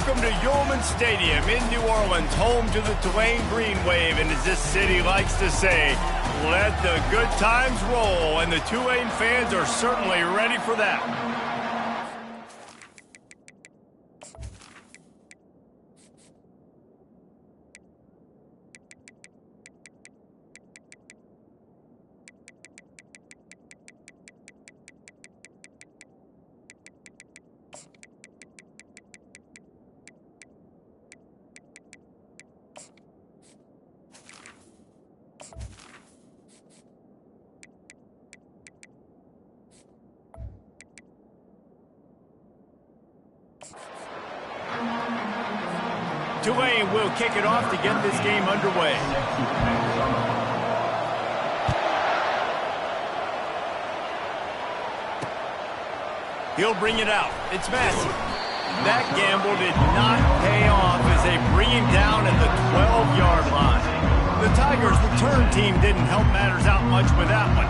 Welcome to Yulman Stadium in New Orleans, home to the Tulane Green Wave. And as this city likes to say, let the good times roll. And the Tulane fans are certainly ready for that. Tulane will kick it off to get this game underway. He'll bring it out. It's Massey. That gamble did not pay off as they bring him down at the 12-yard line. The Tigers' return team didn't help matters out much with that one.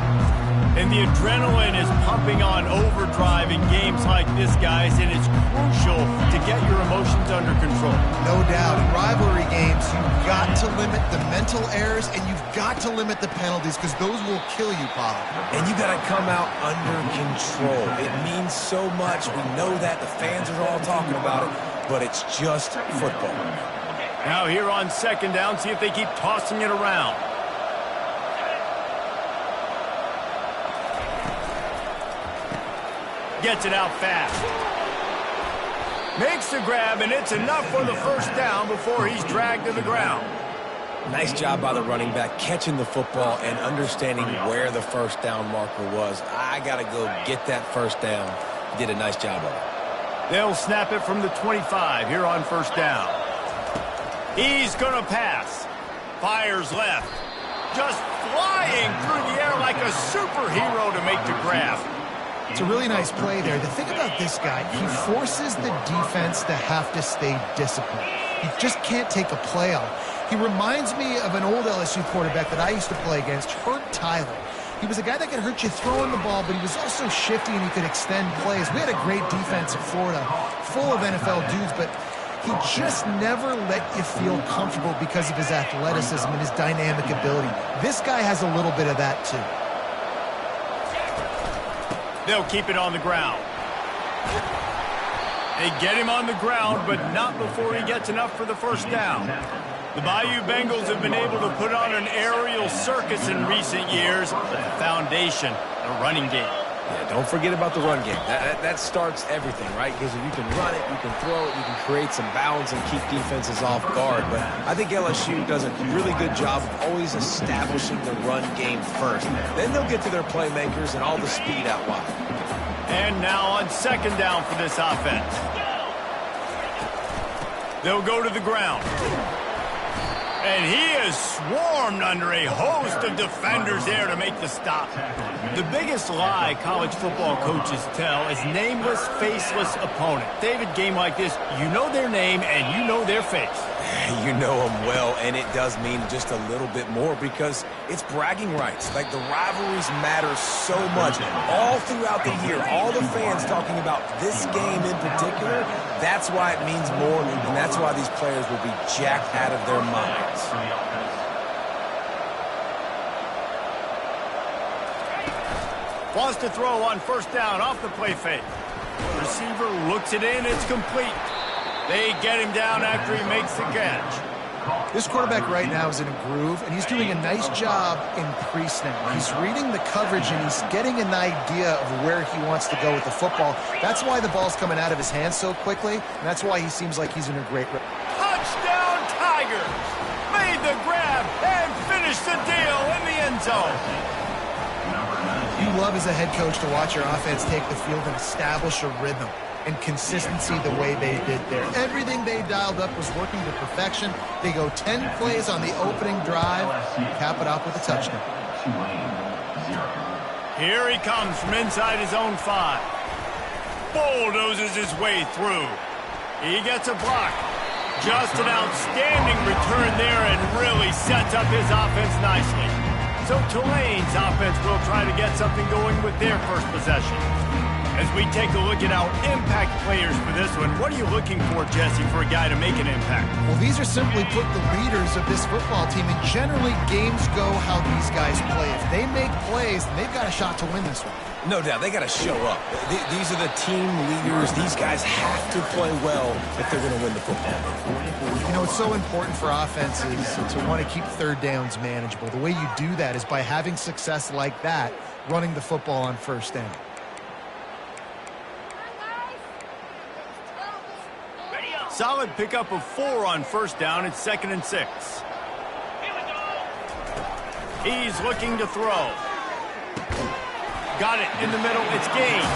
And the adrenaline is pumping on overdrive in games like this, guys, and it's crucial to get your emotions under control. No doubt. In rivalry games, you've got to limit the mental errors, and you've got to limit the penalties because those will kill you, Paulo. And you got to come out under control. It means so much. We know that. The fans are all talking about it, but it's just football. Now here on second down, see if they keep tossing it around. Gets it out fast. Makes the grab, and it's enough for the first down before he's dragged to the ground. Nice job by the running back, catching the football and understanding where the first down marker was. I got to go get that first down. He did a nice job of it. They'll snap it from the 25 here on first down. He's going to pass. Fires left. Just flying through the air like a superhero to make the grab. It's a really nice play there. The thing about this guy, he forces the defense to have to stay disciplined. You just can't take a play off. He reminds me of an old LSU quarterback that I used to play against, Hurt Tyler. He was a guy that could hurt you throwing the ball, but he was also shifty and he could extend plays. We had a great defense in Florida, full of NFL dudes, but he just never let you feel comfortable because of his athleticism and his dynamic ability. This guy has a little bit of that too. They'll keep it on the ground. They get him on the ground, but not before he gets enough for the first down. The Bayou Bengals have been able to put on an aerial circus in recent years, but the foundation, the running game. Yeah, don't forget about the run game. That starts everything, right? Because if you can run it, you can throw it, you can create some balance and keep defenses off guard. But I think LSU does a really good job of always establishing the run game first. Then they'll get to their playmakers and all the speed out wide. And now on second down for this offense. They'll go to the ground. And he is swarmed under a host of defenders there to make the stop. The biggest lie college football coaches tell is nameless, faceless opponent. David, game like this, you know their name and you know their face. You know them well, and it does mean just a little bit more because it's bragging rights. Like, the rivalries matter so much. All throughout the year, all the fans talking about this game in particular, that's why it means more, and that's why these players will be jacked out of their minds. Wants to throw on first down off the play fake. Receiver looks it in, it's complete. They get him down after he makes the catch. This quarterback right now is in a groove, and he's doing a nice job in pre-snap. He's reading the coverage, and he's getting an idea of where he wants to go with the football. That's why the ball's coming out of his hands so quickly, and that's why he seems like he's in a great... Touchdown, Tigers! Made the grab and finished the deal in the end zone. You love as a head coach to watch your offense take the field and establish a rhythm and consistency the way they did there. Everything they dialed up was working to perfection. They go 10 plays on the opening drive, cap it off with a touchdown. Here he comes from inside his own 5. Bulldozes his way through. He gets a block. Just an outstanding return there and really sets up his offense nicely. So Tulane's offense will try to get something going with their first possession. As we take a look at our impact players for this one, what are you looking for, Jesse, for a guy to make an impact? Well, these are simply put the leaders of this football team, and generally games go how these guys play. If they make plays, then they've got a shot to win this one. No doubt, they got to show up. These are the team leaders. These guys have to play well if they're going to win the football game. You know, it's so important for offenses to want to keep third downs manageable. The way you do that is by having success like that, running the football on first down. Solid pickup of 4 on first down. It's 2nd and 6. He's looking to throw. Got it in the middle. It's gained.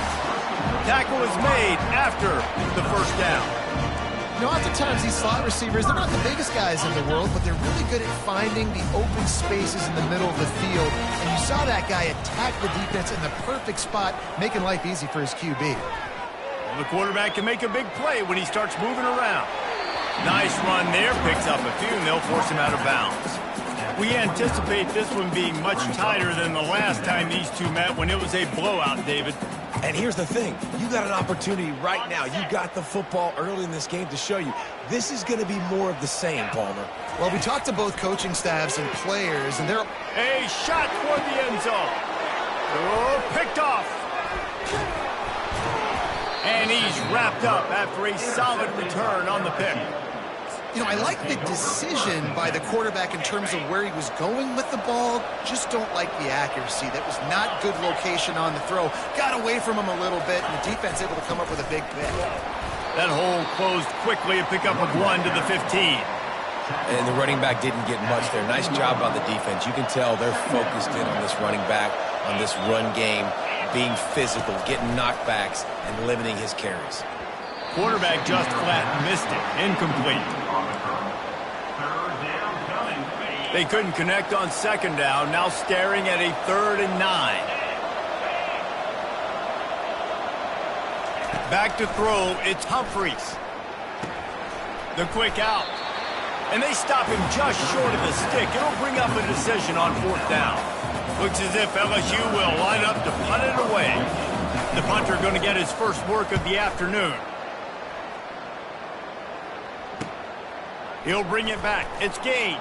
Tackle is made after the first down. You know, oftentimes these slot receivers, they're not the biggest guys in the world, but they're really good at finding the open spaces in the middle of the field. And you saw that guy attack the defense in the perfect spot, making life easy for his QB. The quarterback can make a big play when he starts moving around. Nice run there, picks up a few, and they'll force him out of bounds. We anticipate this one being much tighter than the last time these two met when it was a blowout, David. And here's the thing. You got an opportunity right now. You got the football early in this game to show you. This is going to be more of the same, Palmer. Well, we talked to both coaching staffs and players, and they're... A shot toward the end zone. Oh, picked off. And he's wrapped up after a solid return on the pick. You know, I like the decision by the quarterback in terms of where he was going with the ball. Just don't like the accuracy. That was not good location on the throw. Got away from him a little bit, and the defense able to come up with a big pick. That hole closed quickly, a pickup of 1 to the 15. And the running back didn't get much there. Nice job by the defense. You can tell they're focused in on this running back, on this run game, being physical, getting knockbacks, and limiting his carries. Quarterback just flat missed it. Incomplete. They couldn't connect on 2nd down. Now staring at a 3rd and 9. Back to throw. It's Humphreys. The quick out. And they stop him just short of the stick. It'll bring up a decision on 4th down. Looks as if LSU will line up to punt it away. The punter going to get his first work of the afternoon. He'll bring it back. It's Gaines.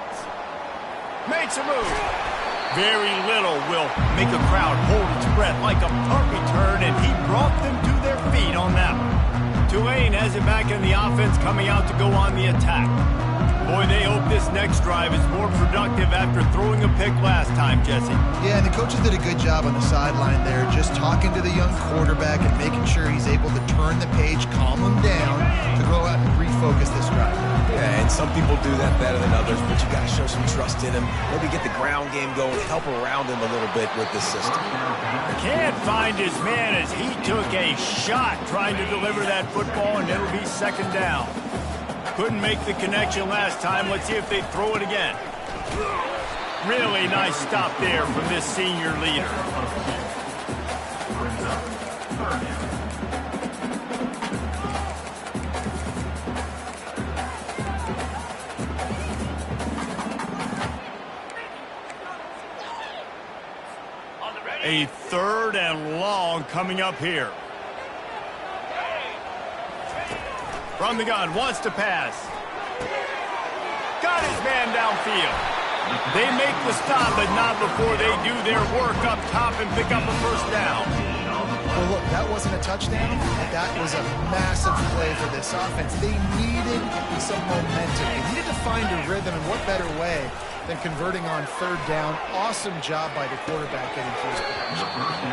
Makes a move. Very little will make a crowd hold its breath like a punt return, and he brought them to their feet on that one. Tulane has it back in the offense, coming out to go on the attack. Boy, they hope this next drive is more productive after throwing a pick last time, Jesse. Yeah, and the coaches did a good job on the sideline there, just talking to the young quarterback and making sure he's able to turn the page, calm him down, to go out and refocus this drive. Yeah, and some people do that better than others, but you got to show some trust in him. Maybe get the ground game going, help around him a little bit with this system. Can't find his man as he took a shot trying to deliver that football, and it'll be 2nd down. Couldn't make the connection last time. Let's see if they throw it again. Really nice stop there from this senior leader. A 3rd and long coming up here. From the gun, wants to pass. Got his man downfield. They make the stop, but not before they do their work up top and pick up a 1st down. Well, look, that wasn't a touchdown, but that was a massive play for this offense. They needed some momentum. They needed to find a rhythm, and what better way than converting on 3rd down. Awesome job by the quarterback getting through his protection.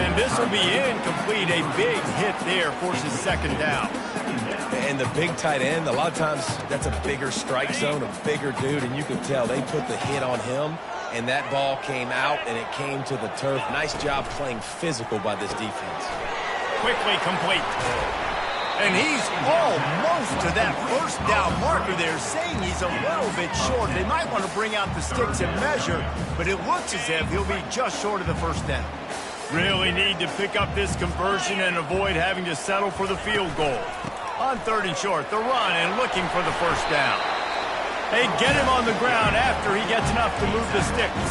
And this will be incomplete. A big hit there forces 2nd down. And the big tight end, a lot of times that's a bigger strike zone, a bigger dude, and you can tell they put the hit on him, and that ball came out, and it came to the turf. Nice job playing physical by this defense. Quickly complete. And he's almost to that 1st down marker there, saying he's a little bit short. They might want to bring out the sticks and measure, but it looks as if he'll be just short of the 1st down. Really need to pick up this conversion and avoid having to settle for the field goal. On 3rd and short, the run and looking for the 1st down. They get him on the ground after he gets enough to move the sticks.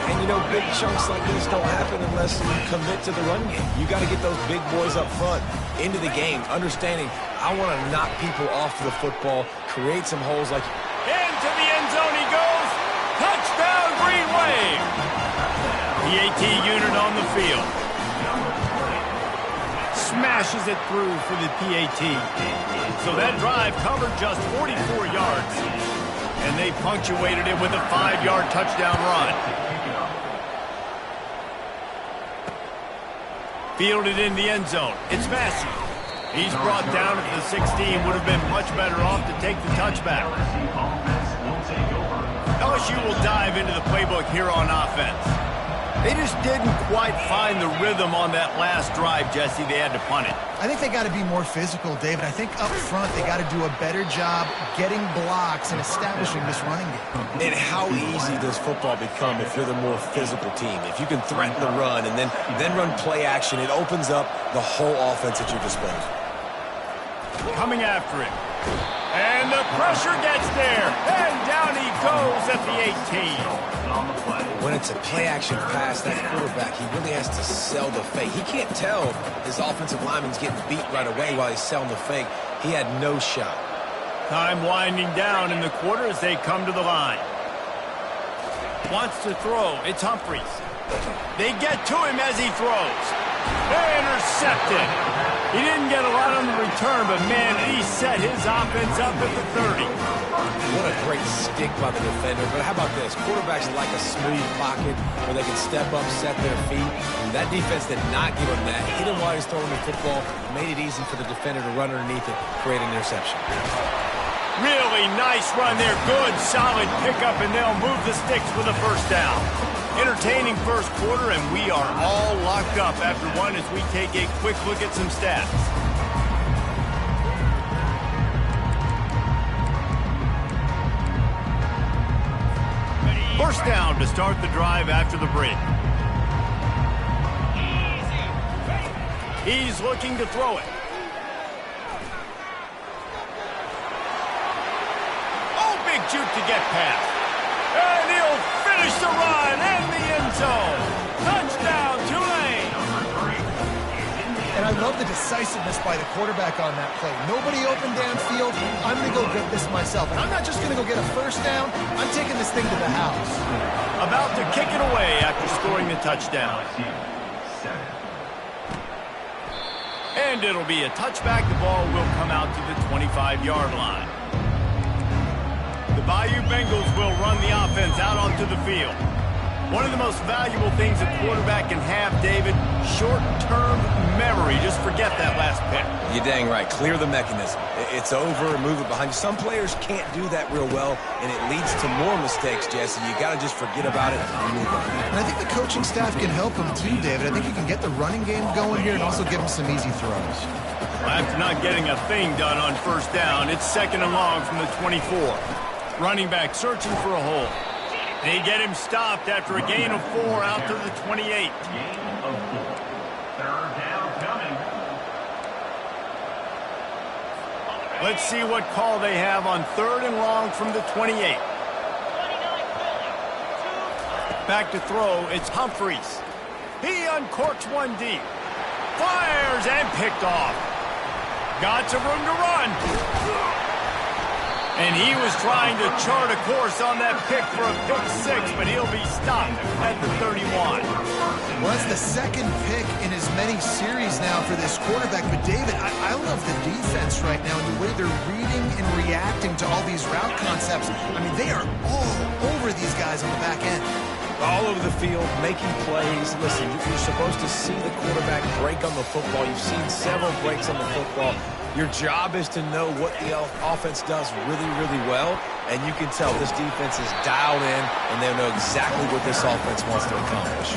And, you know, big chunks like this don't happen unless you commit to the run game. You got to get those big boys up front into the game, understanding I want to knock people off the football, create some holes like... Into the end zone he goes. Touchdown, Green Wave. PAT unit on the field. Smashes it through for the PAT. So that drive covered just 44 yards. And they punctuated it with a 5-yard touchdown run. Fielded in the end zone. It's Massey. He's brought down at the 16. Would have been much better off to take the touchback. LSU will dive into the playbook here on offense. They just didn't quite find the rhythm on that last drive, Jesse. They had to punt it. I think they got to be more physical, David. I think up front they got to do a better job getting blocks and establishing this running game. And how easy does football become if you're the more physical team? If you can threaten the run and then run play action, it opens up the whole offense at your disposal. Coming after him. And the pressure gets there. And down he goes at the 18. When it's a play-action pass, that quarterback, he really has to sell the fake. He can't tell his offensive lineman's getting beat right away while he's selling the fake. He had no shot. Time winding down in the quarter as they come to the line. Wants to throw. It's Humphries. They get to him as he throws. Intercepted. He didn't get a lot on the return, but, man, he set his offense up at the 30. What a great stick by the defender. But how about this? Quarterbacks like a smooth pocket where they can step up, set their feet. And that defense did not give him that. Hit him while he's throwing the football. Made it easy for the defender to run underneath it, create an interception. Really nice run there. Good, solid pickup, and they'll move the sticks with a first down. Entertaining first quarter, and we are all locked up after one as we take a quick look at some stats. First down to start the drive after the break. He's looking to throw it. Oh, big juke to get past. And he'll finish the run in the end zone. Touchdown, Tulane. And I love the decisiveness by the quarterback on that play. Nobody open downfield. I'm going to go get this myself. And I'm not just going to go get a first down. I'm taking this thing to the house. About to kick it away after scoring the touchdown. And it'll be a touchback. The ball will come out to the 25-yard line. The Bayou Bengals will run the offense out onto the field. One of the most valuable things a quarterback can have, David, short-term memory. Just forget that last pick. You're dang right. Clear the mechanism. It's over, move it behind you. Some players can't do that real well, and it leads to more mistakes, Jesse. You got to just forget about it and move on. And I think the coaching staff can help him too, David. I think you can get the running game going here and also give him some easy throws. After not getting a thing done on first down, it's second and long from the 24. Running back searching for a hole. They get him stopped after a gain of 4 out to the 28. Let's see what call they have on third and long from the 28. Back to throw, it's Humphries. He uncorks one deep. Fires and picked off. Got some room to run. And he was trying to chart a course on that pick for a pick 6, but he'll be stopped at the 31. Well, that's the second pick in as many series now for this quarterback. But, David, I love the defense right now and the way they're reading and reacting to all these route concepts. I mean, they are all over these guys on the back end. All over the field, making plays. Listen, you're supposed to see the quarterback break on the football. You've seen several breaks on the football. Your job is to know what the offense does really, really well, and you can tell this defense is dialed in, and they know exactly what this offense wants to accomplish.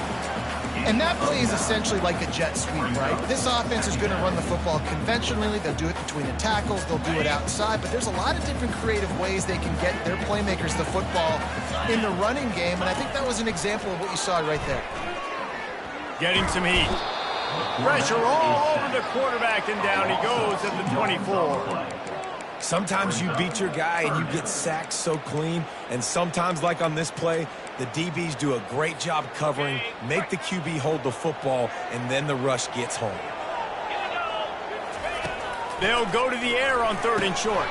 And that play is essentially like a jet sweep, right? This offense is going to run the football conventionally. They'll do it between the tackles. They'll do it outside. But there's a lot of different creative ways they can get their playmakers the football in the running game. And I think that was an example of what you saw right there. Getting some heat. Pressure all over the quarterback, and down he goes at the 24. Sometimes you beat your guy and you get sacked so clean, and sometimes, like on this play, the DBs do a great job covering, make the QB hold the football, and then the rush gets home. They'll go to the air on 3rd and short.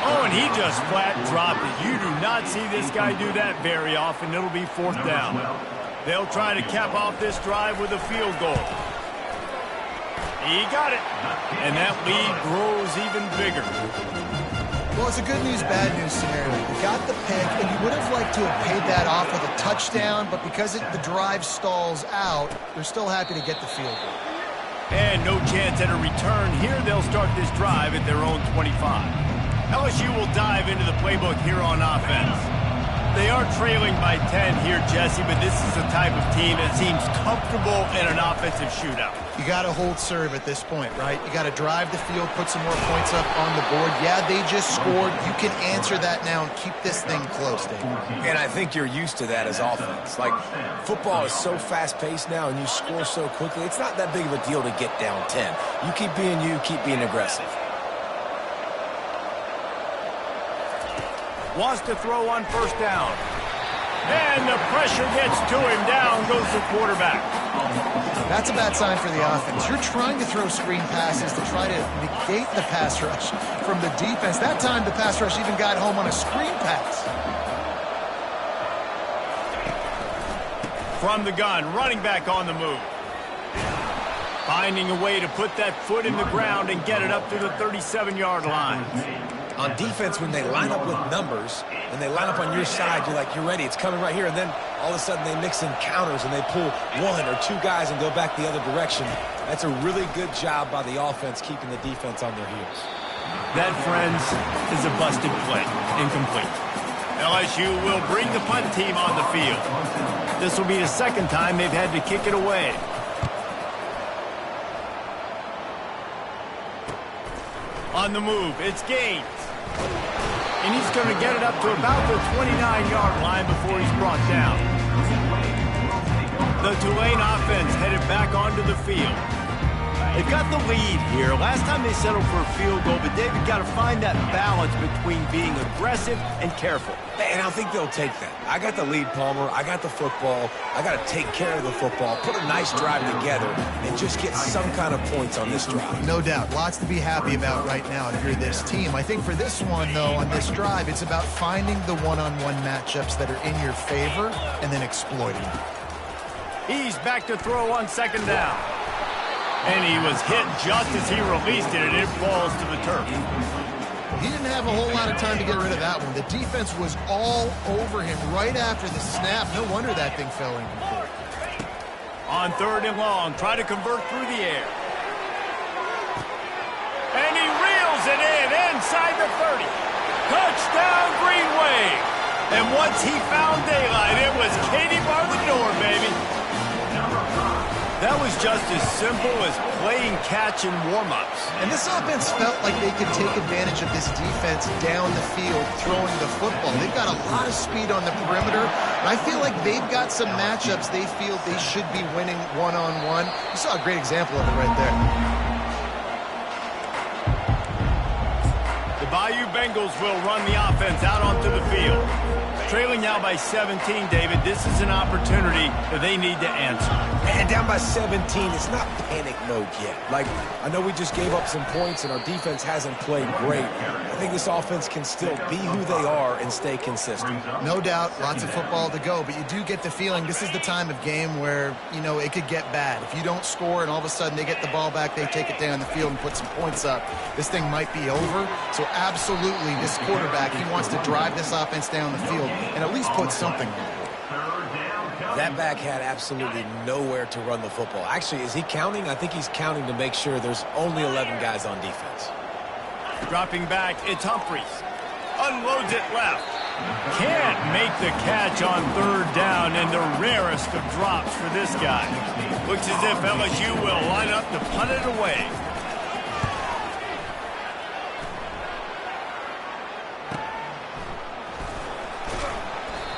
Oh, and he just flat dropped it. You do not see this guy do that very often. It'll be 4th down. They'll try to cap off this drive with a field goal. He got it. And that lead grows even bigger. Well, it's a good news, bad news scenario. You got the pick, and you would have liked to have paid that off with a touchdown, but because the drive stalls out, they're still happy to get the field goal. And no chance at a return. Here they'll start this drive at their own 25. LSU will dive into the playbook here on offense. They are trailing by 10 here, Jesse, but this is the type of team that seems comfortable in an offensive shootout. You got to hold serve at this point, right? You got to drive the field, put some more points up on the board. Yeah, they just scored. You can answer that now and keep this thing close, Dave. And I think you're used to that as offense. Like, football is so fast-paced now and you score so quickly, it's not that big of a deal to get down 10. You keep being aggressive. Wants to throw on 1st down. And the pressure gets to him. Down goes the quarterback. That's a bad sign for the offense. You're trying to throw screen passes to try to negate the pass rush from the defense. That time, the pass rush even got home on a screen pass. From the gun, running back on the move. Finding a way to put that foot in the ground and get it up to the 37-yard line. On defense, when they line up with numbers and they line up on your side, you're like, you're ready, it's coming right here. And then all of a sudden they mix in counters and they pull 1 or 2 guys and go back the other direction. That's a really good job by the offense keeping the defense on their heels. That, friends, is a busted play. Incomplete. LSU will bring the punt team on the field. This will be the 2nd time they've had to kick it away. On the move, it's Gaines. And he's going to get it up to about the 29-yard line before he's brought down. The Tulane offense headed back onto the field. They've got the lead here. Last time they settled for a field goal, but David got to find that balance between being aggressive and careful. And I think they'll take that. I got the lead, Palmer. I got the football. I got to take care of the football, put a nice drive together, and just get some kind of points on this drive. No doubt. Lots to be happy about right now if you're this team. I think for this one, though, on this drive, it's about finding the one-on-one matchups that are in your favor and then exploiting them. He's back to throw on 2nd down. And he was hit just as he released it, and it falls to the turf. He didn't have a whole lot of time to get rid of that one. The defense was all over him right after the snap. No wonder that thing fell incomplete. On 3rd and long, try to convert through the air. And he reels it in inside the 30. Touchdown, Green Wave. And once he found daylight, it was Katie bar the door, baby. That was just as simple as playing catch in warm-ups. And this offense felt like they could take advantage of this defense down the field throwing the football. They've got a lot of speed on the perimeter, and I feel like they've got some matchups they feel they should be winning one-on-one. You saw a great example of it right there. The Bayou Bengals will run the offense out onto the field. Trailing now by 17, David. This is an opportunity that they need to answer. And down by 17, it's not panic mode yet. Like, I know we just gave up some points and our defense hasn't played great. I think this offense can still be who they are and stay consistent. No doubt, lots of football to go, but you do get the feeling this is the time of game where, you know, it could get bad. If you don't score and all of a sudden they get the ball back, they take it down the field and put some points up, this thing might be over. So absolutely, this quarterback, he wants to drive this offense down the field and at least put something on it. That back had absolutely nowhere to run the football. Actually, is he counting? I think he's counting to make sure there's only 11 guys on defense. Dropping back, it's Humphries. Unloads it left. Can't make the catch on 3rd down, and the rarest of drops for this guy. Looks as if LSU will line up to punt it away.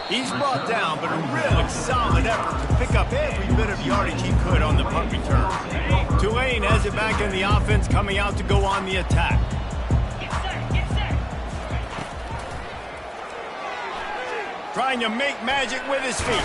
He's brought down, but a really solid effort to pick up every bit of yardage he could on the punt return. Tulane has it back in the offense, coming out to go on the attack. trying to make magic with his feet.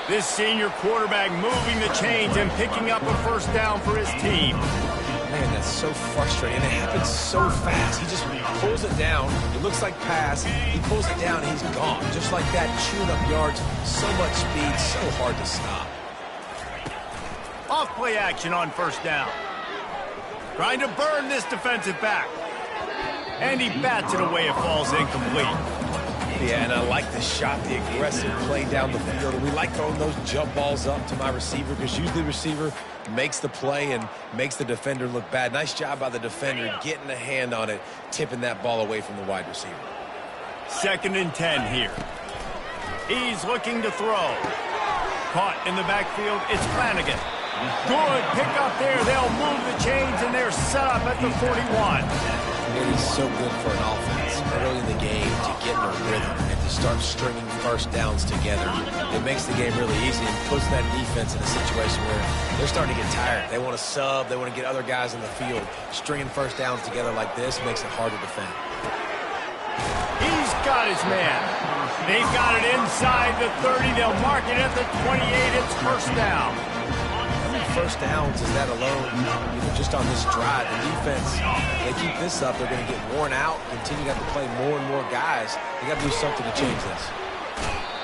This senior quarterback moving the chains and picking up a first down for his team. Man, that's so frustrating, and it happens so fast. He just pulls it down. It looks like pass. He pulls it down, and he's gone. Just like that, chewing up yards. So much speed, so hard to stop. Off play action on first down. Trying to burn this defensive back. And he bats it away. It falls incomplete. Yeah, and I like the shot, the aggressive play down the field. We like throwing those jump balls up to my receiver because usually the receiver makes the play and makes the defender look bad. Nice job by the defender getting a hand on it, tipping that ball away from the wide receiver. 2nd and 10 here. He's looking to throw. Caught in the backfield, it's Flanagan. Good pick up there. They'll move the chains, and they're set up at the 41. It is so good for an offense early in the game to get in a rhythm and to start stringing first downs together. It makes the game really easy and puts that defense in a situation where they're starting to get tired. They want to sub. They want to get other guys in the field. Stringing first downs together like this makes it hard to defend. He's got his man. They've got it inside the 30. They'll mark it at the 28. It's first down. First downs is that alone, just on this drive. The defense, they keep this up, they're going to get worn out, continue to have to play more and more guys. They got to do something to change this.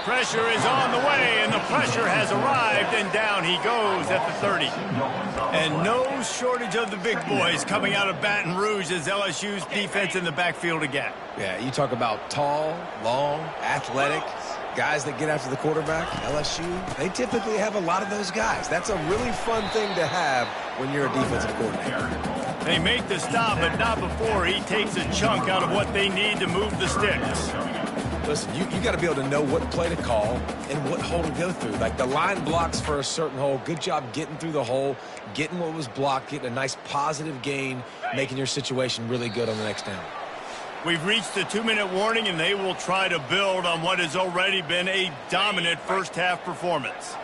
Pressure is on the way, and the pressure has arrived, and down he goes at the 30. And no shortage of the big boys coming out of Baton Rouge as LSU's defense in the backfield again. Yeah, you talk about tall, long, athletic, guys that get after the quarterback. LSU, they typically have a lot of those guys. That's a really fun thing to have when you're a defensive coordinator. They make the stop, but not before he takes a chunk out of what they need to move the sticks. Listen, you got to be able to know what play to call and what hole to go through. Like the line blocks for a certain hole. Good job getting through the hole, getting what was blocked, getting a nice positive gain, making your situation really good on the next down. We've reached the 2-minute warning, and they will try to build on what has already been a dominant first-half performance.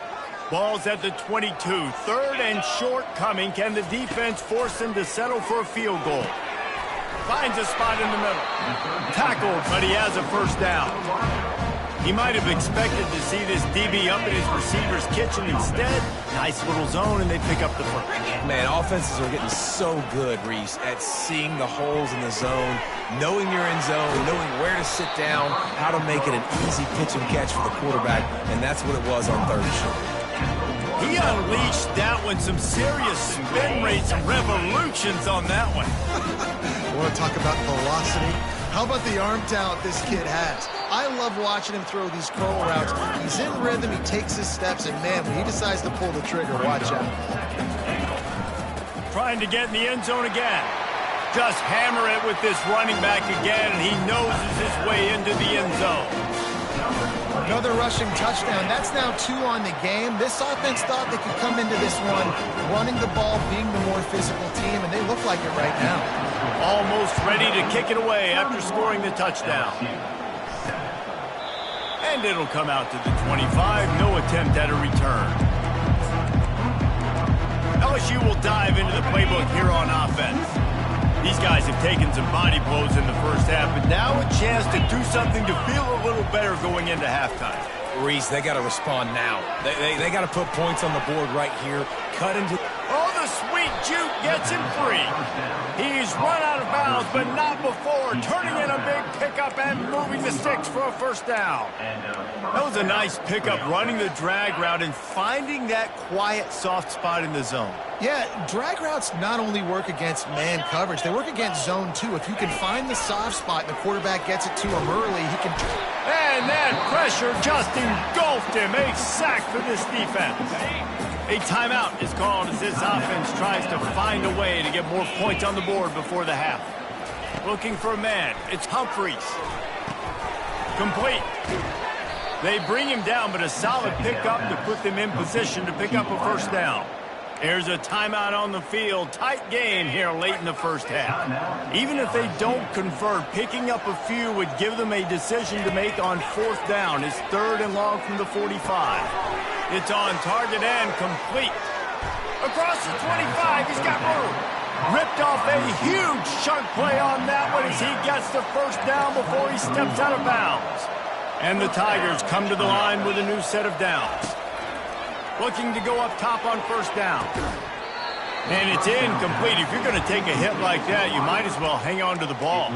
Ball's at the 22. 3rd and short coming. Can the defense force him to settle for a field goal? Finds a spot in the middle. Tackled, but he has a first down. He might have expected to see this DB up in his receiver's kitchen. Instead, nice little zone, and they pick up the first. Man, offenses are getting so good, Reese, at seeing the holes in the zone, knowing you're in zone, knowing where to sit down, how to make it an easy pitch and catch for the quarterback, and that's what it was on 3rd and short. He unleashed that one. Some serious spin rates and revolutions on that one. Want to talk about velocity? How about the arm talent this kid has? I love watching him throw these curl routes. He's in rhythm, he takes his steps, and man, when he decides to pull the trigger, watch out. Trying to get in the end zone again. Just hammer it with this running back again, and he noses his way into the end zone. Another rushing touchdown. That's now 2 on the game. This offense thought they could come into this one running the ball, being the more physical team, and they look like it right now. Almost ready to kick it away after scoring the touchdown. And it'll come out to the 25. No attempt at a return. LSU will dive into the playbook here on offense. These guys have taken some body blows in the first half, but now a chance to do something to feel a little better going into halftime. Reese, they got to respond now. They got to put points on the board right here. Cut into... Oh, the sweet juke gets him free. He's run out of bounds, but not before. Turning in a big pickup and moving the sticks for a first down. That was a nice pickup, running the drag route and finding that quiet, soft spot in the zone. Yeah, drag routes not only work against man coverage, they work against zone too. If you can find the soft spot and the quarterback gets it to him early, he can... And that pressure just engulfed him. A sack for this defense. A timeout is called as this offense tries to find a way to get more points on the board before the half. Looking for a man. It's Humphreys. Complete. They bring him down, but a solid pickup to put them in position to pick up a first down. There's a timeout on the field. Tight game here late in the first half. Even if they don't convert, picking up a few would give them a decision to make on 4th down. It's 3rd and long from the 45. It's on target and complete. Across the 25, he's got room. Ripped off a huge chunk play on that one as he gets the first down before he steps out of bounds. And the Tigers come to the line with a new set of downs. Looking to go up top on first down. And it's incomplete. If you're going to take a hit like that, you might as well hang on to the ball.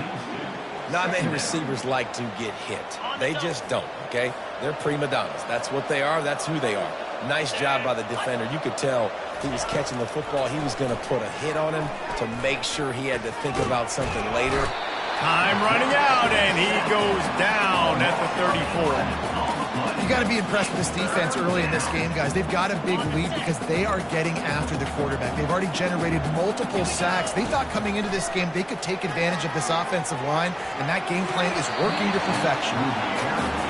Not many receivers like to get hit. They just don't, okay? They're prima donnas. That's what they are. That's who they are. Nice job by the defender. You could tell he was catching the football. He was going to put a hit on him to make sure he had to think about something later. Time running out, and he goes down at the 34. You got to be impressed with this defense early in this game, guys. They've got a big lead because they are getting after the quarterback. They've already generated multiple sacks. They thought coming into this game they could take advantage of this offensive line, and that game plan is working to perfection.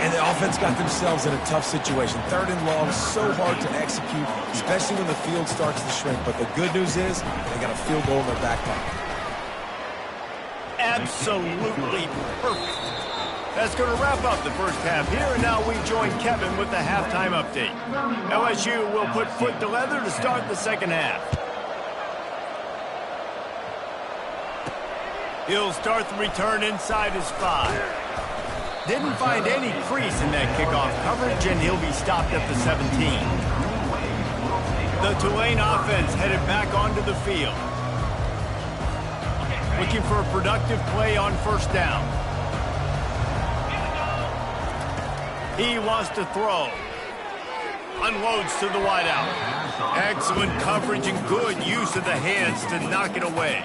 And the offense got themselves in a tough situation. 3rd and long, so hard to execute, especially when the field starts to shrink. But the good news is they got a field goal in their back pocket. Absolutely perfect. That's going to wrap up the first half here, and now we join Kevin with the halftime update. LSU will put foot to leather to start the second half. He'll start the return inside his 5. Didn't find any crease in that kickoff coverage, and he'll be stopped at the 17. The Tulane offense headed back onto the field. Looking for a productive play on first down. He wants to throw. Unloads to the wideout. Excellent coverage and good use of the hands to knock it away.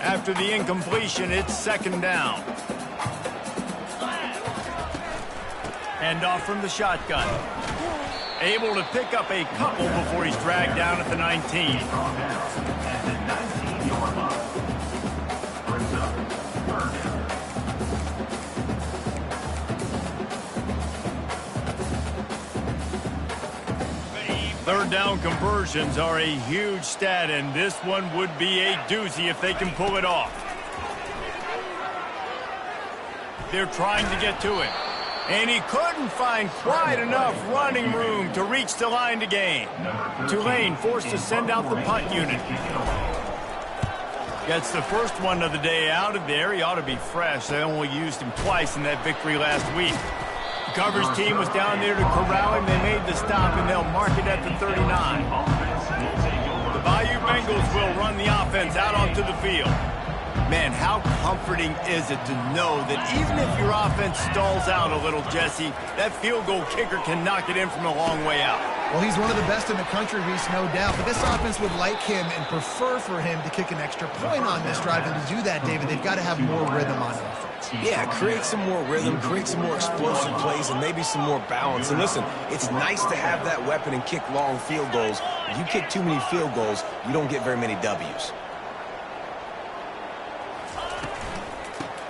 After the incompletion, it's second down. Hand off from the shotgun. Able to pick up a couple before he's dragged down at the 19. Third down conversions are a huge stat, and this one would be a doozy if they can pull it off. They're trying to get to it. And he couldn't find quite enough running room to reach the line to gain. Tulane forced to send out the punt unit. Gets the first one of the day out of there. He ought to be fresh. They only used him twice in that victory last week. The coverage team was down there to corral him. They made the stop, and they'll mark it at the 39. The Bayou Bengals will run the offense out onto the field. Man, how comforting is it to know that even if your offense stalls out a little, Jesse, that field goal kicker can knock it in from a long way out. Well, he's one of the best in the country, Reese, no doubt. But this offense would like him and prefer for him to kick an extra point on this drive. And to do that, David, they've got to have more rhythm on offense. Yeah, create some more rhythm, create some more explosive plays, and maybe some more balance. And listen, it's nice to have that weapon and kick long field goals. If you kick too many field goals, you don't get very many W's.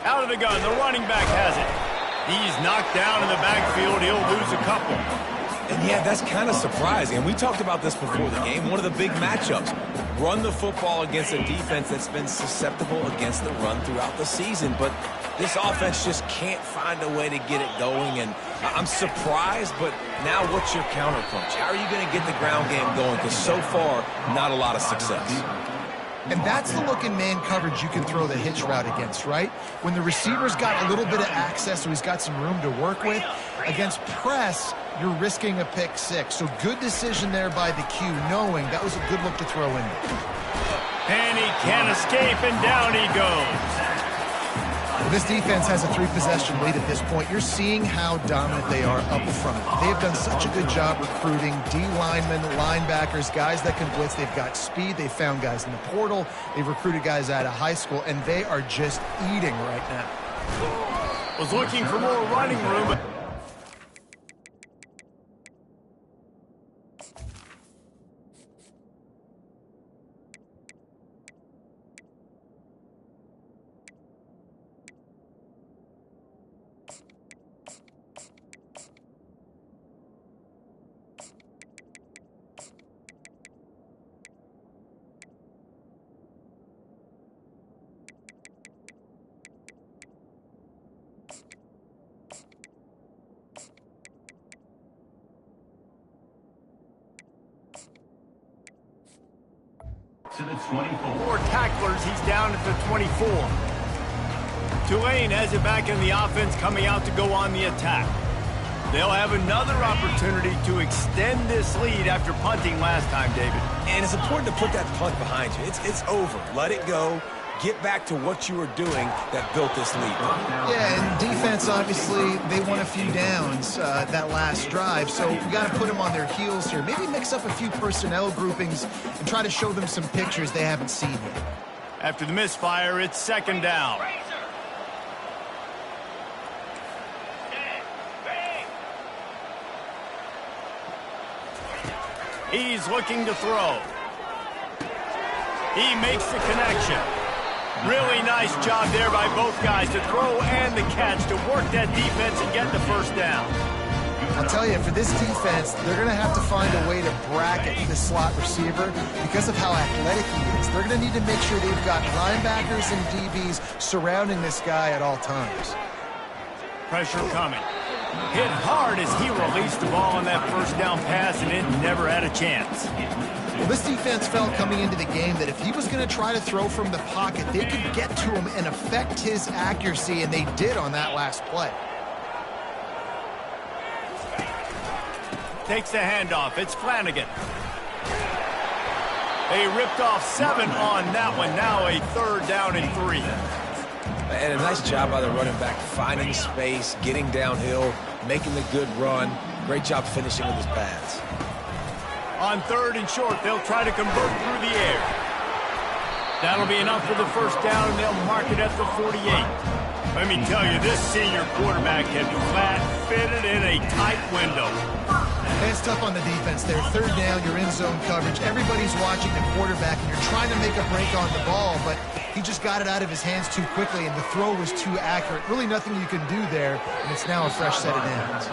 Out of the gun, the running back has it. He's knocked down in the backfield. He'll lose a couple. And yeah, that's kind of surprising. And we talked about this before the game. One of the big matchups. Run the football against a defense that's been susceptible against the run throughout the season. But this offense just can't find a way to get it going. And I'm surprised, but now what's your counterpunch? How are you going to get the ground game going? Because so far, not a lot of success. And that's the look in man coverage you can throw the hitch route against, right? When the receiver's got a little bit of access, so he's got some room to work with. Against press, you're risking a pick six. So good decision there by the Q, knowing that was a good look to throw in. And he can't escape, and down he goes. Well, this defense has a 3-possession lead at this point. You're seeing how dominant they are up front. They have done such a good job recruiting D-linemen, linebackers, guys that can blitz. They've got speed. They've found guys in the portal. They've recruited guys out of high school, and they are just eating right now. Was looking for more running room. To the 24. 4 tacklers, he's down at the 24. Tulane has it back in the offense, coming out to go on the attack. They'll have another opportunity to extend this lead after punting last time, David. And it's important to put that punt behind you. It's over. Let it go. Get back to what you were doing that built this lead. Yeah, and defense, obviously, they won a few downs that last drive, so we got to put them on their heels here. Maybe mix up a few personnel groupings and try to show them some pictures they haven't seen yet. After the misfire, it's second down. He's looking to throw. He makes the connection. Really nice job there by both guys to throw and the catch to work that defense and get the first down. I'll tell you, for this defense, they're going to have to find a way to bracket this slot receiver because of how athletic he is. They're going to need to make sure they've got linebackers and DBs surrounding this guy at all times. Pressure coming. Hit hard as he released the ball on that first down pass, and it never had a chance. Well, this defense felt coming into the game that if he was going to try to throw from the pocket, they could get to him and affect his accuracy, and they did on that last play. Takes the handoff. It's Flanagan. They ripped off 7 on that one. Now a third down and 3. And a nice job by the running back, finding space, getting downhill, making the good run. Great job finishing with his pads. On third and short, they'll try to convert through the air. That'll be enough for the first down, and they'll mark it at the 48. Let me tell you, this senior quarterback can flat fit it in a tight window. And it's tough on the defense there. Third down, you're in zone coverage. Everybody's watching the quarterback, and you're trying to make a break on the ball, but he just got it out of his hands too quickly, and the throw was too accurate. Really nothing you can do there, and it's now a fresh set of downs.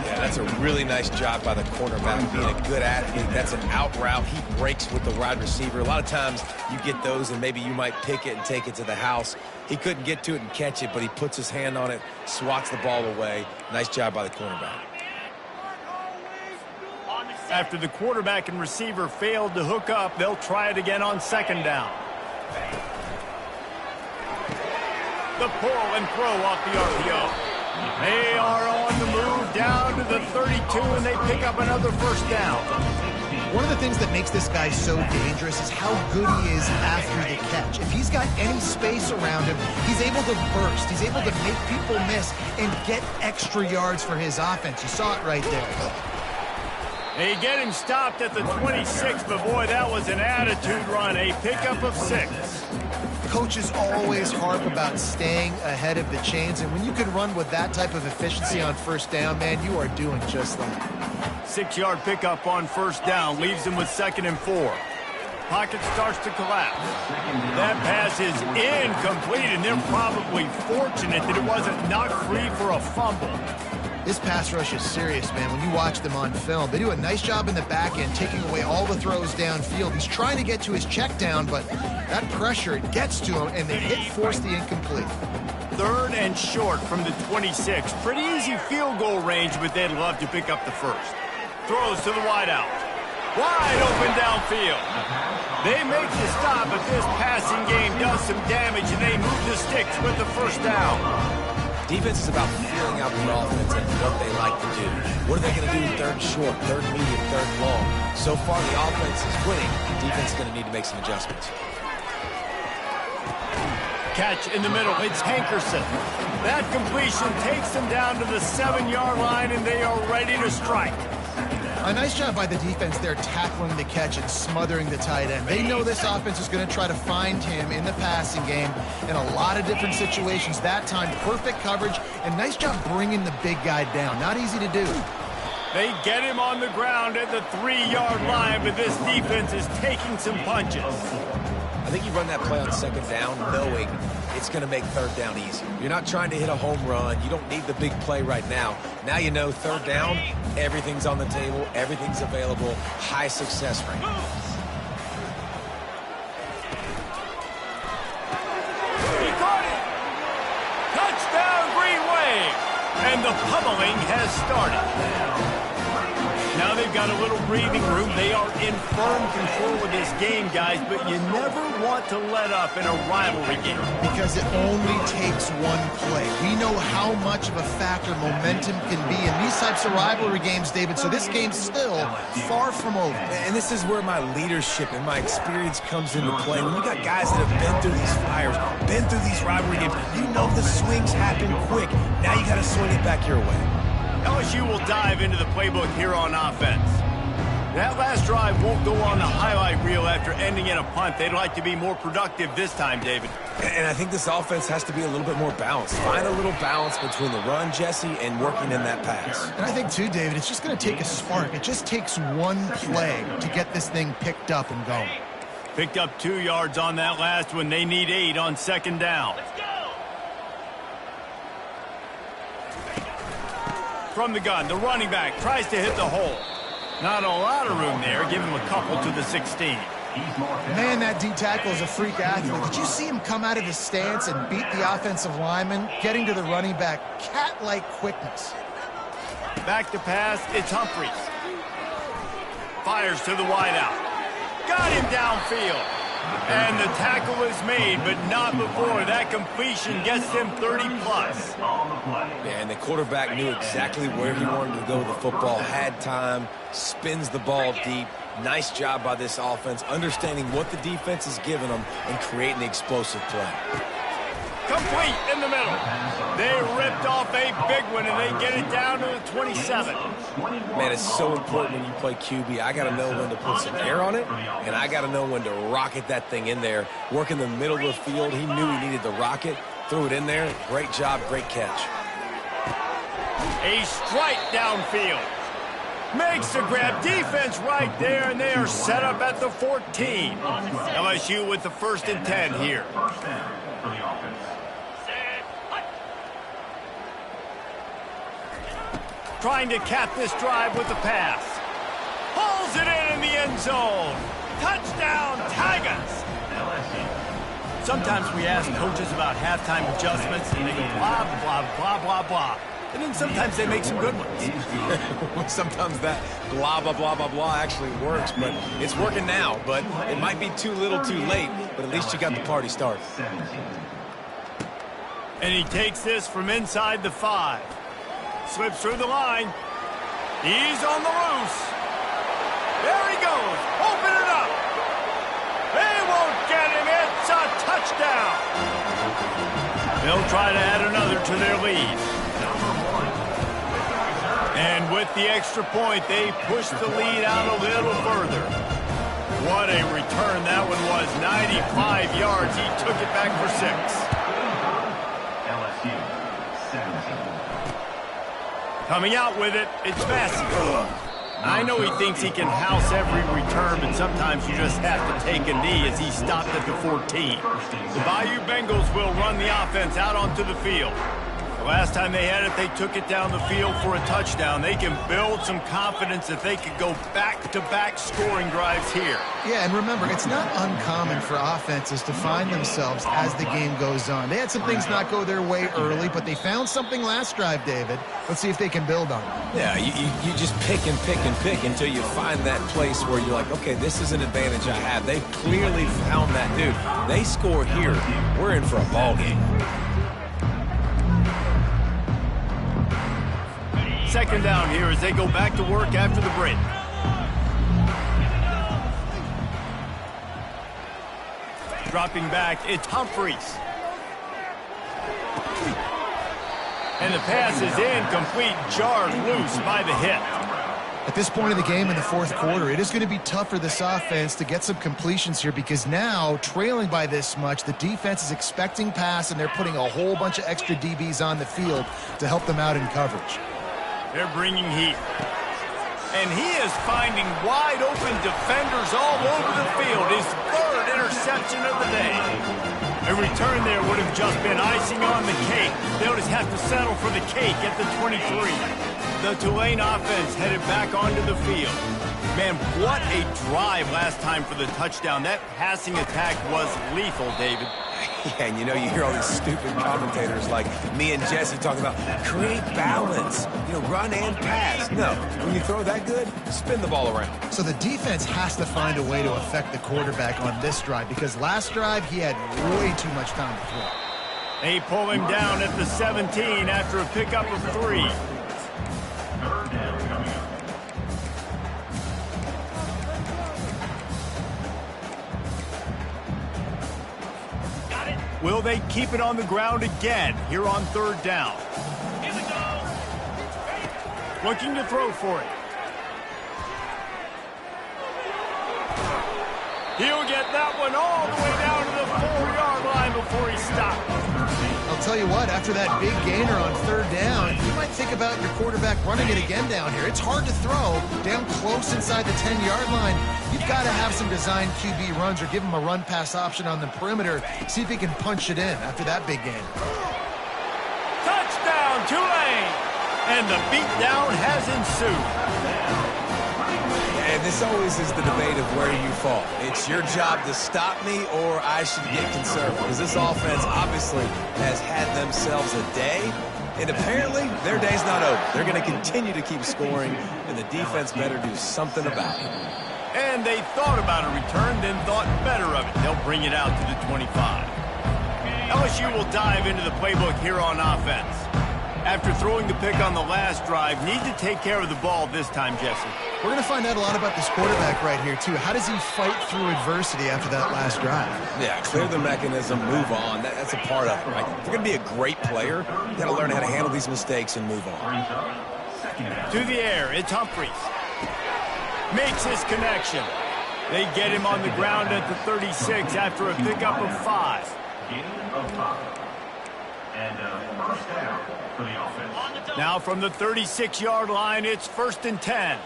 Yeah, that's a really nice job by the cornerback, being a good athlete. That's an out route. He breaks with the wide receiver. A lot of times you get those, and maybe you might pick it and take it to the house. He couldn't get to it and catch it, but he puts his hand on it, swats the ball away. Nice job by the cornerback. After the quarterback and receiver failed to hook up, they'll try it again on second down. The pull and throw off the RPO. They are on the move down to the 32, and they pick up another first down. One of the things that makes this guy so dangerous is how good he is after the catch. If he's got any space around him, he's able to burst. He's able to make people miss and get extra yards for his offense. You saw it right there. They get him stopped at the 26, but boy, that was an attitude run. A pickup of 6. Coaches always harp about staying ahead of the chains, and when you can run with that type of efficiency on first down, man, you are doing just that. 6-yard pickup on first down leaves them with 2nd and 4. Pocket starts to collapse. That pass is incomplete, and they're probably fortunate that it wasn't knocked free for a fumble. This pass rush is serious, man. When you watch them on film, they do a nice job in the back end, taking away all the throws downfield. He's trying to get to his check down, but that pressure gets to him, and the hit forced the incomplete. 3rd and short from the 26. Pretty easy field goal range, but they'd love to pick up the first. Throws to the wideout. Wide open downfield. They make the stop, but this passing game does some damage, and they move the sticks with the first down. Defense is about feeling out the offense and what they like to do. What are they going to do 3rd and short, 3rd and medium, 3rd and long? So far, the offense is winning. Defense is going to need to make some adjustments. Catch in the middle. It's Hankerson. That completion takes them down to the 7-yard line, and they are ready to strike. A nice job by the defense there tackling the catch and smothering the tight end. They know this offense is going to try to find him in the passing game in a lot of different situations. That time, perfect coverage, and nice job bringing the big guy down. Not easy to do. They get him on the ground at the 3-yard line, but this defense is taking some punches. I think you run that play on second down knowing it's going to make third down easy. You're not trying to hit a home run. You don't need the big play right now. Now you know third down, everything's on the table, everything's available, high success rate. He caught it! Touchdown, Green Wave! And the pummeling has started. Now they've they've got a little breathing room. They are in firm control of this game, guys, but you never want to let up in a rivalry game. Because it only takes one play. We know how much of a factor momentum can be in these types of rivalry games, David, so this game's still far from over. And this is where my leadership and my experience comes into play. When you got guys that have been through these fires, been through these rivalry games, you know the swings happen quick. Now you got to swing it back your way. LSU will dive into the playbook here on offense. That last drive won't go on the highlight reel after ending in a punt. They'd like to be more productive this time, David. And I think this offense has to be a little bit more balanced. Find a little balance between the run, Jesse, and working in that pass. And I think, too, David, it's just going to take a spark. It just takes one play to get this thing picked up and going. Picked up 2 yards on that last one. They need 8 on second down. From the gun, the running back tries to hit the hole. Not a lot of room there. Give him a couple to the 16. Man, that D-tackle is a freak athlete. Did you see him come out of his stance and beat the offensive lineman, getting to the running back? Cat-like quickness. Back to pass, it's Humphries. Fires to the wideout. Got him downfield. And the tackle is made, but not before that completion gets them 30-plus. Yeah, and the quarterback knew exactly where he wanted to go with the football, had time, spins the ball deep. Nice job by this offense, understanding what the defense is giving them and creating the explosive play. Complete in the middle. They ripped off a big one, and they get it down to the 27. Man, it's so important when you play QB. I got to know when to put some air on it, and I got to know when to rocket that thing in there. Work in the middle of the field. He knew he needed the rocket. Threw it in there. Great job, great catch. A strike downfield. Makes the grab. Defense right there, and they are set up at the 14. LSU with the 1st and 10 here. Trying to cap this drive with the pass. Pulls it in the end zone. Touchdown, Tigers. Sometimes we ask coaches about halftime adjustments, and they go blah, blah, blah, blah, blah. And then sometimes they make some good ones. Sometimes that blah, blah, blah, blah, blah actually works, but it's working now. But it might be too little too late, but at least you got the party started. And he takes this from inside the 5. Slips through the line. He's on the loose. There he goes. Open it up. They won't get him. It's a touchdown. They'll try to add another to their lead. And with the extra point, they push the lead out a little further. What a return that one was. 95 yards. He took it back for 6. Coming out with it, it's Massey. I know he thinks he can house every return, but sometimes you just have to take a knee as he stopped at the 14. The Bayou Bengals will run the offense out onto the field. The last time they had it, they took it down the field for a touchdown. They can build some confidence that they could go back-to-back scoring drives here. Yeah, and remember, it's not uncommon for offenses to find themselves as the game goes on. They had some things not go their way early, but they found something last drive, David. Let's see if they can build on it. Yeah, you just pick and pick and pick until you find that place where you're like, okay, this is an advantage I have. They clearly found that, dude. They score here. We're in for a ball game. Second down here as they go back to work after the break. Dropping back, it's Humphries. And the pass is incomplete, jarred loose by the hit. At this point of the game in the 4th quarter, it is going to be tough for this offense to get some completions here because now, trailing by this much, the defense is expecting pass and they're putting a whole bunch of extra DBs on the field to help them out in coverage. They're bringing heat. And he is finding wide-open defenders all over the field. His 3rd interception of the day. A return there would have just been icing on the cake. They'll just have to settle for the cake at the 23. The Tulane offense headed back onto the field. Man, what a drive last time for the touchdown. That passing attack was lethal, David. Yeah, and you know, you hear all these stupid commentators like me and Jesse talking about create balance, you know, run and pass. No, when you throw that good, spin the ball around. So the defense has to find a way to affect the quarterback on this drive because last drive he had way too much time to throw. They pull him down at the 17 after a pickup of 3. Will they keep it on the ground again here on 3rd down? Here we go. Looking to throw for it. He'll get that one all the way down to the 4-yard line before he stops. I'll tell you what, after that big gainer on 3rd down, you might think about your quarterback running it again down here. It's hard to throw down close inside the 10-yard line. You've got to have some designed QB runs or give him a run-pass option on the perimeter. See if he can punch it in after that big gain. Touchdown, Tulane! And the beatdown has ensued. And this always is the debate of where you fall. It's your job to stop me or I should get conservative. Because this offense obviously has had themselves a day. And apparently their day's not over. They're going to continue to keep scoring. And the defense better do something about it. And they thought about a return, then thought better of it. They'll bring it out to the 25. LSU will dive into the playbook here on offense. After throwing the pick on the last drive, need to take care of the ball this time, Jesse. We're going to find out a lot about this quarterback right here, too. How does he fight through adversity after that last drive? Yeah, clear the mechanism, move on. That's a part of it, right? If you're going to be a great player, you got to learn how to handle these mistakes and move on. To the air, it's Humphries. Makes his connection. They get him on the ground at the 36 after a pickup of 5. Now from the 36-yard line, it's 1st and 10.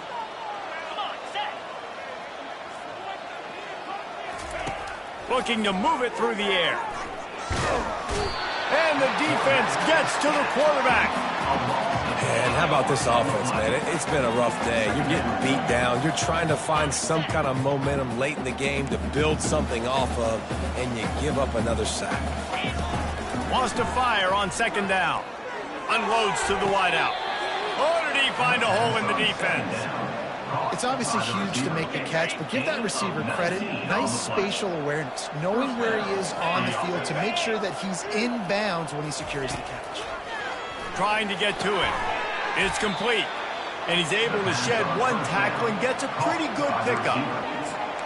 Looking to move it through the air. And the defense gets to the quarterback. And how about this offense, man? It's been a rough day. You're getting beat down. You're trying to find some kind of momentum late in the game to build something off of, and you give up another sack. Wants to fire on 2nd down. Unloads to the wideout. Oh, did he find a hole in the defense? It's obviously huge to make the catch, but give that receiver credit. Nice spatial awareness, knowing where he is on the field to make sure that he's in bounds when he secures the catch. Trying to get to it. It's complete. And he's able to shed one tackle and gets a pretty good pickup.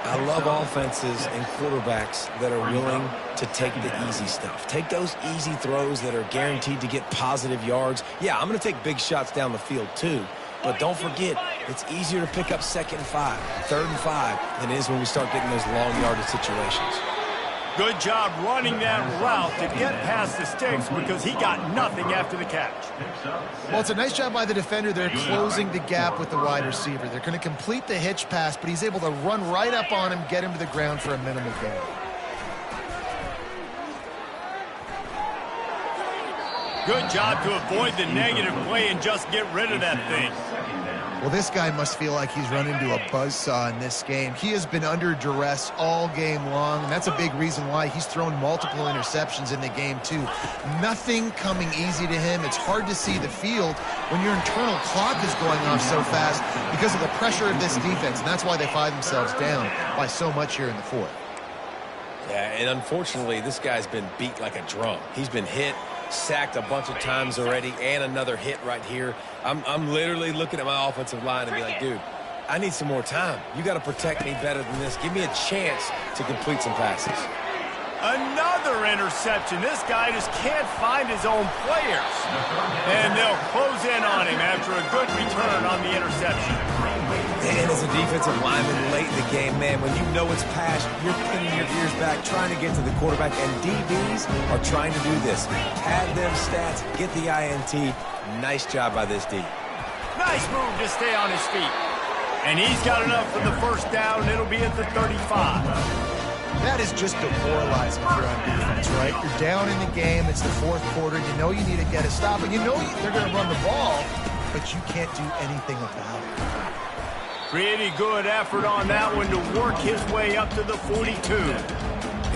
I love offenses and quarterbacks that are willing to take the easy stuff. Take those easy throws that are guaranteed to get positive yards. Yeah, I'm going to take big shots down the field too. But don't forget, it's easier to pick up 2nd and 5, 3rd and 5 than it is when we start getting those long yardage situations. Good job running that route to get past the sticks because he got nothing after the catch. Well, it's a nice job by the defender. They're closing the gap with the wide receiver. They're going to complete the hitch pass, but he's able to run right up on him, get him to the ground for a minimal gain. Good job to avoid the negative play and just get rid of that thing. Well, this guy must feel like he's run into a buzzsaw in this game. He has been under duress all game long, and that's a big reason why he's thrown multiple interceptions in the game, too. Nothing coming easy to him. It's hard to see the field when your internal clock is going off so fast because of the pressure of this defense, and that's why they find themselves down by so much here in the 4th. Yeah, and unfortunately, this guy's been beat like a drum. He's been hit, sacked a bunch of times already, and another hit right here. I'm literally looking at my offensive line and be like, dude, I need some more time. You got to protect me better than this. Give me a chance to complete some passes. Another interception. This guy just can't find his own players. And they'll close in on him after a good return on the interception. And as a defensive lineman late in the game, man, when you know it's pass, you're pinning your ears back, trying to get to the quarterback, and DBs are trying to do this. Pad them stats, get the INT. Nice job by this D. Nice move to stay on his feet. And he's got enough for the 1st down. It'll be at the 35. That is just demoralizing if you're on defense, right? You're down in the game. It's the 4th quarter. You know you need to get a stop, and you know they're going to run the ball, but you can't do anything about it. Pretty good effort on that one to work his way up to the 42.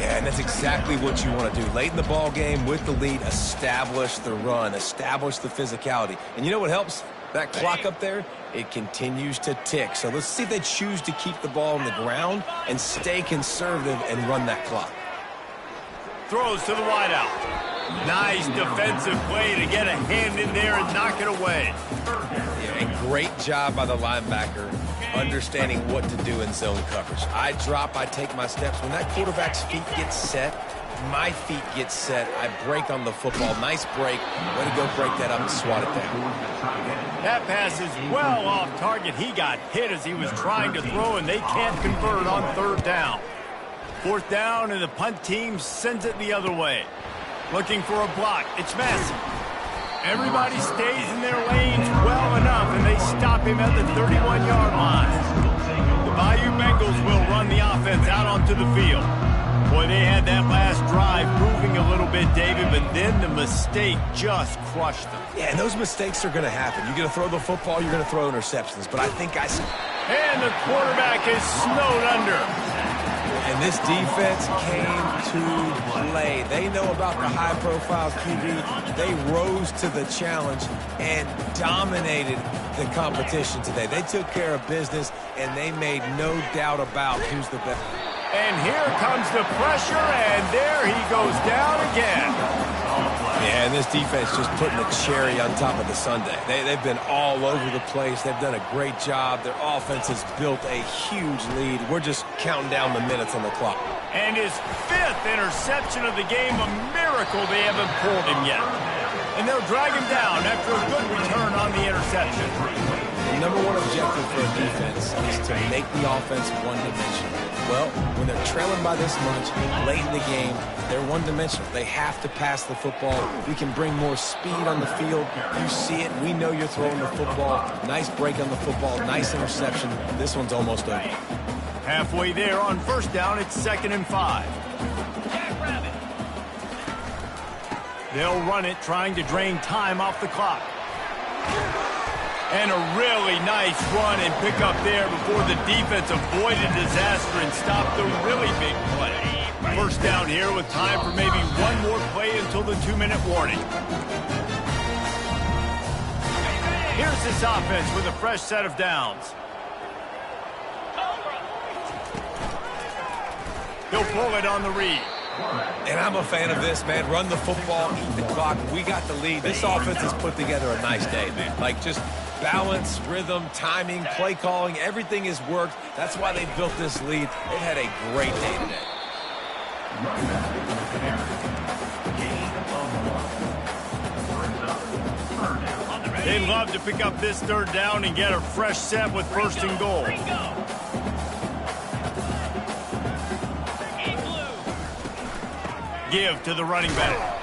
Yeah, and that's exactly what you want to do. Late in the ball game with the lead, establish the run, establish the physicality. And you know what helps? That clock up there, it continues to tick. So let's see if they choose to keep the ball on the ground and stay conservative and run that clock. Throws to the wideout. Nice defensive play to get a hand in there and knock it away. Yeah, and great job by the linebacker understanding what to do in zone coverage. I drop, I take my steps. When that quarterback's feet get set, my feet get set. I break on the football. Nice break. Way to go break that up and swat it down. That pass is well off target. He got hit as he was trying to throw, and they can't convert on third down. Fourth down, and the punt team sends it the other way. Looking for a block. It's Massey. Everybody stays in their lanes well enough, and they stop him at the 31-yard line. The Bayou Bengals will run the offense out onto the field. Boy, they had that last drive moving a little bit, David, but then the mistake just crushed them. Yeah, and those mistakes are going to happen. You're going to throw the football, you're going to throw interceptions. But I think And the quarterback is snowed under. And this defense came to play. They know about the high-profile QB. They rose to the challenge and dominated the competition today. They took care of business, and they made no doubt about who's the best. And here comes the pressure, and there he goes down again. Yeah, and this defense just putting the cherry on top of the sundae. They've been all over the place. They've done a great job. Their offense has built a huge lead. We're just counting down the minutes on the clock. And his fifth interception of the game, a miracle they haven't pulled him yet. And they'll drag him down after a good return on the interception. The number one objective for a defense is to make the offense one-dimensional. Well, when they're trailing by this much, late in the game, they're one-dimensional. They have to pass the football. We can bring more speed on the field. You see it. We know you're throwing the football. Nice break on the football. Nice interception. This one's almost over. Halfway there on first down, it's 2nd and 5. They'll run it, trying to drain time off the clock. And a really nice run and pick up there before the defense avoided disaster and stopped the really big play. First down here with time for maybe one more play until the 2-minute warning. Here's this offense with a fresh set of downs. He'll pull it on the read. And I'm a fan of this, man. Run the football, eat the clock. We got the lead. This offense has put together a nice day, man. Like, just balance, rhythm, timing, play calling, everything has worked. That's why they built this lead. They've had a great day today. They'd love to pick up this third down and get a fresh set with 1st and goal. Give to the running back.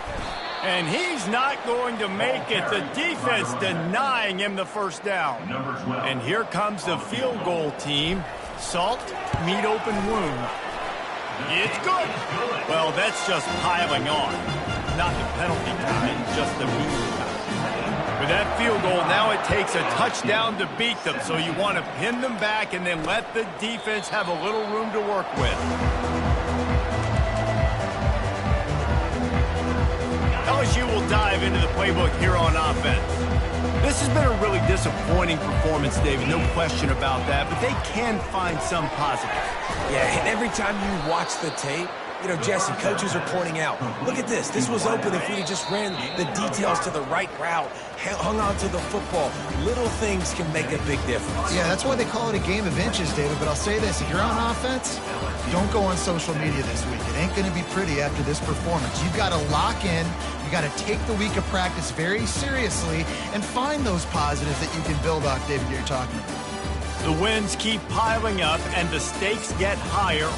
And he's not going to make it. The defense denying him the first down. And here comes the field goal team. Salt, meet open wound. It's good. Well, that's just piling on. Not the penalty time, just the mean time. With that field goal, now it takes a touchdown to beat them. So you want to pin them back and then let the defense have a little room to work with. LSU will dive into the playbook here on offense. This has been a really disappointing performance, David, no question about that, but they can find some positive. Yeah, and every time you watch the tape, you know, Jesse, coaches are pointing out, look at this. This was open if we just ran the details to the right route, hung on to the football. Little things can make a big difference. Yeah, that's why they call it a game of inches, David. But I'll say this, if you're on offense, don't go on social media this week. It ain't going to be pretty after this performance. You've got to lock in. You got to take the week of practice very seriously and find those positives that you can build off, David, you're talking about. The wins keep piling up and the stakes get higher